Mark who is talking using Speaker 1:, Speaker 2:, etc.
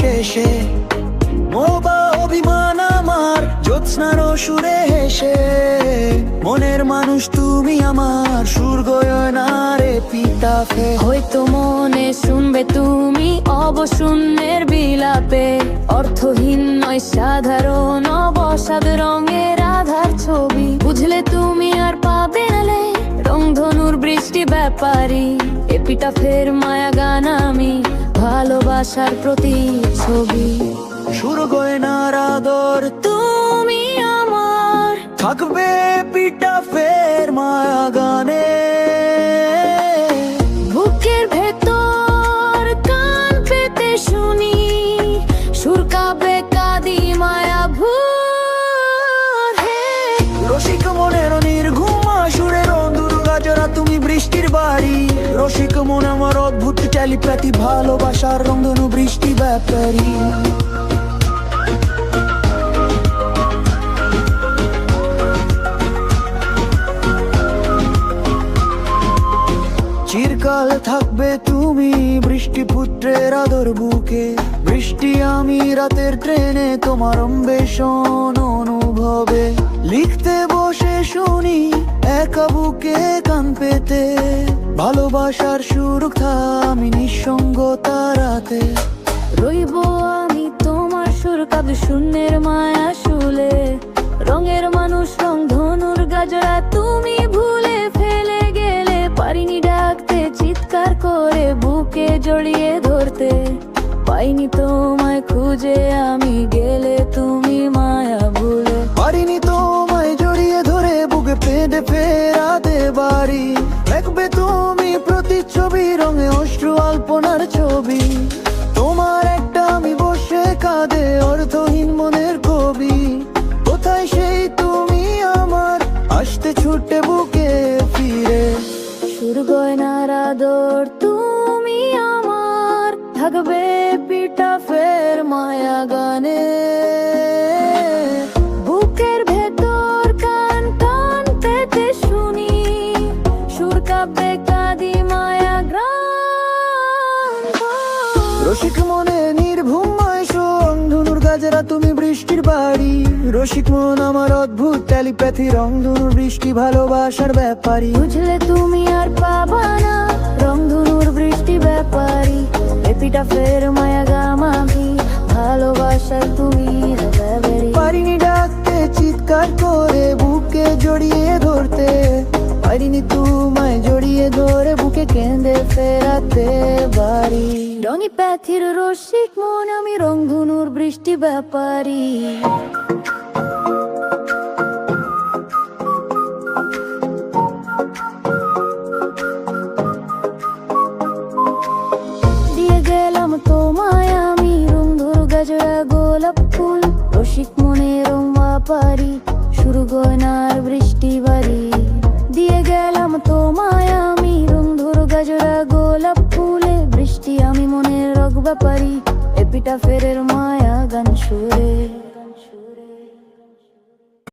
Speaker 1: শেষে মোবা অভিমান আমার জ্যোৎস্নার সুরে হেসে। মনের মানুষ তুমি আমার সুর গয়নারে পিতাফে।
Speaker 2: হয়তো মনে শুনবে তুমি অবশূন্যের বিলাপে, অর্থহীন নয় সাধারণ অবসাদ রঙের আধার ছবি। বুঝলে তুমি আর পাবে নালে রংধনুর বৃষ্টি ব্যাপারী। এপিটাফের মায়া গান আমি, ভালোবাসার প্রতিচ্ছবি।
Speaker 1: সুর গয়নার আদর
Speaker 2: তুমি আমার
Speaker 1: থাকবে এপিটাফের মায়া গানে।
Speaker 2: বুকের ভেতর কান পেতে শুনি সুর কাবে কাদি মায়া ভোর হে।
Speaker 1: রসিক মনের নির্ঘুম সুরের দুর্গাজরা তুমি বৃষ্টির বাড়ি। রসিক মন আমার অদ্ভুত টেলিপ্যাথি, ভালোবাসার রংধনু বৃষ্টি ব্যাপারী। চিরকাল থাকবে তুমি বৃষ্টিপুত্রের আদর বুকে। বৃষ্টি আমি রাতের ট্রেনে তোমার অন্বেষণ অনুভবে। লিখতে বসে শুনি একা বুকে কান পেতে, ভালোবাসার সুরক্ষা আমি নিঃসঙ্গতা রাতে।
Speaker 2: রইব আমি তোমার সুর কাঁদ শূন্যের মায়া শুলে। রঙের মানুষ রংধনুর গাজরা তুমি ভুলে ফেলে গেলে। পারিনি ডাকতে চিৎকার করে বুকে জড়িয়ে ধরতে। পাইনি তোমায় খুঁজে আমি গেলে তুমি মায়া ভুলে।
Speaker 1: পারিনি তোমায় জড়িয়ে ধরে বুকে পেঁদে ফেরাতে বাড়ি। দেখবে তুমি প্রতিচ্ছবি রঙে অশ্রু আলপনার ছবি। তোমার একটা আমি বসে কাঁদে অর্থহীন মনের কবি। কোথায় সেই তুমি আমার আসতে ছুটে বুকে ফিরে।
Speaker 2: সুর গয়নার আদর তুমি আমার থাকবে এপিটাফের মায়া গানে। বুকের ভেতর কান কান পেতে শুনি সুর কাব্যে কাদি মায়া গ্রাম।
Speaker 1: রসিক মনে নির্ভুম রংধনুর গাজরা তুমি বৃষ্টির বাড়ি। রসিক মন আমার অদ্ভুত টেলিপ্যাথি, রংধনুর বৃষ্টি ভালোবাসার ব্যাপারী।
Speaker 2: বুঝলে তুমি আর পাবা না রংধনুর বৃষ্টি ব্যাপারী। এপিটাফের মায়া গাম আমি, ভালোবাসার তুমি ব্যাপারী।
Speaker 1: পারিনি ডাকতে চিৎকার করে বুকে জড়িয়ে ধরতে। পারিনি তোমায় জড়িয়ে ধরে বুকে কেঁদে ফেরাতে বাড়ি।
Speaker 2: রঙি প্যাথির রসিক মন আমি, রংধনুর বৃষ্টি ব্যাপারী। দিয়ে গেলাম তোমায় আমি রংধনু গাজরা গোলাপ ফুল। রসিক মনে রং ব্যাপারী, সুর গয়নার বৃষ্টি বাড়ি। দিয়ে গেলাম তোমায় আমি রংধনু গাজরা গোলাপ ফুলে। বৃষ্টি আমি মনের রং ব্যাপারী, এপিটাফের মায়া গান সুরে।